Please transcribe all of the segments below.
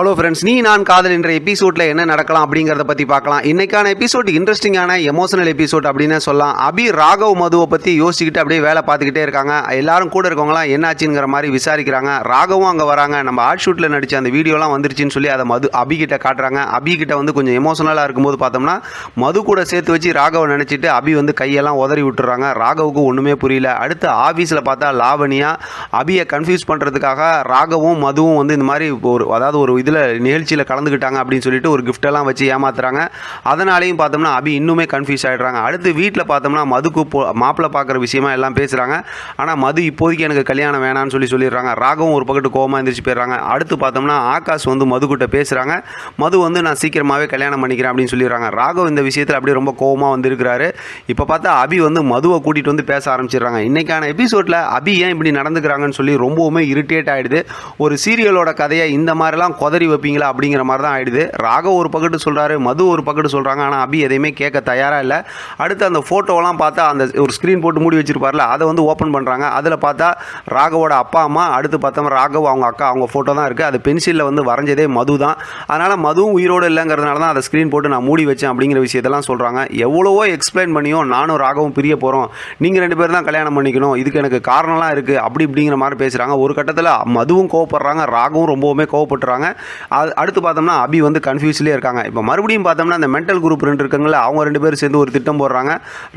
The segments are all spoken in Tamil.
ஹலோ ஃப்ரெண்ட்ஸ், நீ நான் காதல் என்ற எபிசோடில் என்ன நடக்கலாம் அப்படிங்கிறத பற்றி பார்க்கலாம். இன்றைக்கான எபிசோட் இன்ட்ரெஸ்டிங்கான எமோஷனல் எபிசோட் அப்படின்னு சொல்லலாம். அபி ராகவ் மதுவை பற்றி யோசிச்சுக்கிட்டு அப்படியே வேலை பார்த்துக்கிட்டே இருக்காங்க. எல்லாரும் கூட இருக்கவங்களாம் என்னாச்சுங்கிற மாதிரி விசாரிக்கிறாங்க. ராகவும் அங்கே வராங்க. நம்ம ஆர்ட் ஷூட்டில் நடித்த அந்த வீடியோலாம் வந்துருச்சுன்னு சொல்லி அதை அபிகிட்ட காட்டுறாங்க. அபிகிட்ட வந்து கொஞ்சம் எமோஷனலாக இருக்கும்போது பார்த்தோம்னா மது கூட சேர்த்து வச்சு ராகவை நினச்சிட்டு அபி வந்து கையெல்லாம் உதறி விட்டுறாங்க. ராகவுக்கு ஒன்றுமே புரியல. அடுத்து ஆஃபீஸில் பார்த்தா லாவணியா அபியை கன்ஃபியூஸ் பண்ணுறதுக்காக ராகவும் மதுவும் வந்து இந்த மாதிரி ஒரு இதில் நிகழ்ச்சியில் கலந்துக்கிட்டாங்க அப்படின்னு சொல்லிட்டு ஒரு கிஃப்டெல்லாம் வச்சு ஏமாத்துறாங்க. அதனாலையும் பார்த்தோம்னா அபி இன்னுமே கன்ஃபியூஸ் ஆகிடுறாங்க. அடுத்து வீட்டில் பார்த்தோம்னா மதுக்கு மாப்பிள்ளை பார்க்குற விஷயமா எல்லாம் பேசுகிறாங்க. ஆனால் மது இப்போதைக்கு எனக்கு கல்யாணம் வேணான்னு சொல்லிடுறாங்க. ராகவும் ஒரு பக்கத்து கோவமாக எந்திரிச்சு போயிடுறாங்க. அடுத்து பார்த்தோம்னா ஆகாஷ் வந்து மதுக்கிட்ட பேசுகிறாங்க. மது வந்து நான் சீக்கிரமாகவே கல்யாணம் பண்ணிக்கிறேன் அப்படின்னு சொல்லிடுறாங்க. ராகவ் இந்த விஷயத்தில் அப்படியே ரொம்ப கோவமாக வந்திருக்கிறாரு. இப்போ பார்த்தா அபி வந்து மதுவை கூட்டிகிட்டு வந்து பேச ஆரம்பிச்சிடுறாங்க. இன்றைக்கான எபிசோடில் அபி ஏன் இப்படி நடந்துக்கிறாங்கன்னு சொல்லி ரொம்பவுமே இரிட்டேட் ஆகிடுது. ஒரு சீரியலோட கதையை இந்த மாதிரிலாம் கொதறி வைப்பீங்களா அப்படிங்கிற மாதிரி தான் ஆயிடுது. ராகவ் ஒரு பக்கத்து சொல்கிறாரு, மது ஒரு பக்கத்து சொல்கிறாங்க. ஆனால் அபி எதையுமே கேட்க தயாராக இல்லை. அடுத்து அந்த ஃபோட்டோவெல்லாம் பார்த்தா அந்த ஒரு ஸ்க்ரீன் போட்டு மூடி வச்சிருப்பார்ல, அதை வந்து ஓப்பன் பண்ணுறாங்க. அதில் பார்த்தா ராகவோட அப்பா அம்மா, அடுத்து பார்த்தோம்னா ராகவ் அவங்க அக்கா அவங்க ஃபோட்டோ தான் இருக்குது. அது பென்சிலில் வந்து வரைஞ்சதே மது தான். அதனால் மதுவும் உயிரோடு இல்லைங்கிறதுனால தான் அதை ஸ்க்ரீன் போட்டு நான் மூடி வச்சேன் அப்படிங்கிற விஷயத்தெல்லாம் சொல்கிறாங்க. எவ்வளவோ எக்ஸ்பிளைன் பண்ணியும் நானும் ராகவும் பிரிய போகிறோம், நீங்கள் 2 பேர் தான் கல்யாணம் பண்ணிக்கணும், இதுக்கு எனக்கு காரணம்லாம் இருக்குது அப்படி இப்படிங்கிற மாதிரி பேசுகிறாங்க. ஒரு கட்டத்தில் மதுவும் கோவப்படுறாங்க, ராகவும் ரொம்பவுமே கோவப்படுறாங்க. அடுத்து பார்த்தோம்னா அபி வந்து கன்ஃபியூஸ்லேயே இருக்காங்க. இப்போ மறுபடியும் பார்த்தோம்னா அந்த மென்டல் குரூப் 2 இருக்காங்களே, அவங்க 2 பேரும் சேர்ந்து ஒரு திட்டம் போடுறாங்க.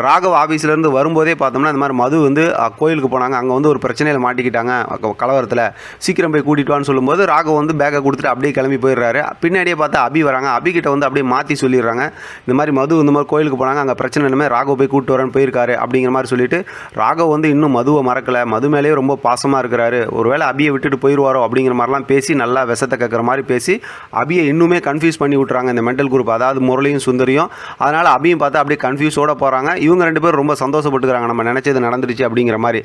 ராகவ் ஆஃபீஸ்லேருந்து வரும்போதே பார்த்தோம்னா இந்த மாதிரி மது வந்து கோயிலுக்கு போனாங்க. அங்கே வந்து ஒரு பிரச்சனையில் மாட்டிக்கிட்டாங்க கலவரத்தில், சீக்கிரம் போய் கூட்டிட்டு வான்னு சொல்லும்போது ராகவ் வந்து பேக்கை கொடுத்துட்டு அப்படியே கிளம்பி போயிடுறாரு. பின்னாடியே பார்த்தா அபி வராங்க. அபிகிட்ட வந்து அப்படியே மாற்றி சொல்லிடுறாங்க, இந்த மாதிரி மது இந்த மாதிரி கோயிலுக்கு போனாங்க, அங்கே பிரச்சனை இல்லாமல் ராகவ் போய் கூப்பிட்டு வரேன்னு போயிருக்காரு அப்படிங்கிற மாதிரி சொல்லிட்டு ராகவ் வந்து இன்னும் மதுவை மறக்கலை, மது மேலேயே ரொம்ப பாசமாக இருக்கிறாரு, ஒருவேளை அபியை விட்டுட்டு போயிடுவாரோ அப்படிங்கிற மாதிரிலாம் பேசி நல்லா விஷத்தை கேட்குற மாதிரி பேசி அபியை இன்னுமே கன்ஃபியூஸ் பண்ணி விட்றாங்க இந்த மென்டல் குரூப், அதாவது முரளியும் சுந்தரியும். அதனால் அபியும் பார்த்தா அப்படியே கன்ஃபியூஸோட போகிறாங்க. இவங்க 2 பேரும் ரொம்ப சந்தோஷப்பட்டுக்கிறாங்க, நம்ம நினச்சது நடந்துருச்சு அப்படிங்கிற மாதிரி.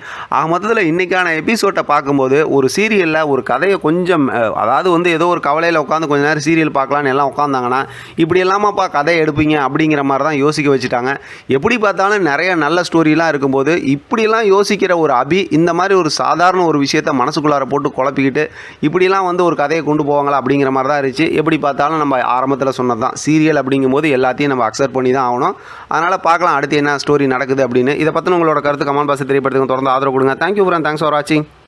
மொத்தத்தில் இன்றைக்கான எபிசோட்டை பார்க்கும்போது ஒரு சீரியலில் ஒரு கதையை கொஞ்சம் அதாவது வந்து ஏதோ ஒரு கவலையில் உட்காந்து கொஞ்சம் நேரம் சீரியல் பார்க்கலான்னு எல்லாம் உட்காந்தாங்கன்னா இப்படி எல்லாமாப்பா கதையை எடுப்பீங்க அப்படிங்கிற மாதிரி தான் யோசிக்க வச்சுட்டாங்க. எப்படி பார்த்தாலும் நிறைய நல்ல ஸ்டோரிலாம் இருக்கும்போது இப்படிலாம் யோசிக்கிற ஒரு அபி இந்த மாதிரி ஒரு சாதாரண ஒரு விஷயத்தை மனசுக்குள்ளார போட்டு குழப்பிக்கிட்டு இப்படிலாம் வந்து ஒரு கதையை கொண்டு போவாங்களா அப்படிங்கிற மாதிரி தான் இருந்துச்சு. எப்படி பார்த்தாலும் நம்ம ஆரம்பத்தில் சொன்னது தான், சீரியல் அப்படிங்கும்போது எல்லாத்தையும் நம்ம அக்செப்ட் பண்ணி தான் ஆகணும். அதனால் பார்க்கலாம் அடுத்து என்ன ஸ்டோரி நடக்குது அப்படின்னு. இதை பற்றின உங்களோட கருத்து கமெண்ட் பாக்ஸில் தெரியப்படுத்துங்க. தொடர்ந்து ஆதரவு கொடுங்க. தேங்க்யூ ஃப்ரெண்ட், தேங்க்ஸ் ஃபார் வாட்சிங்.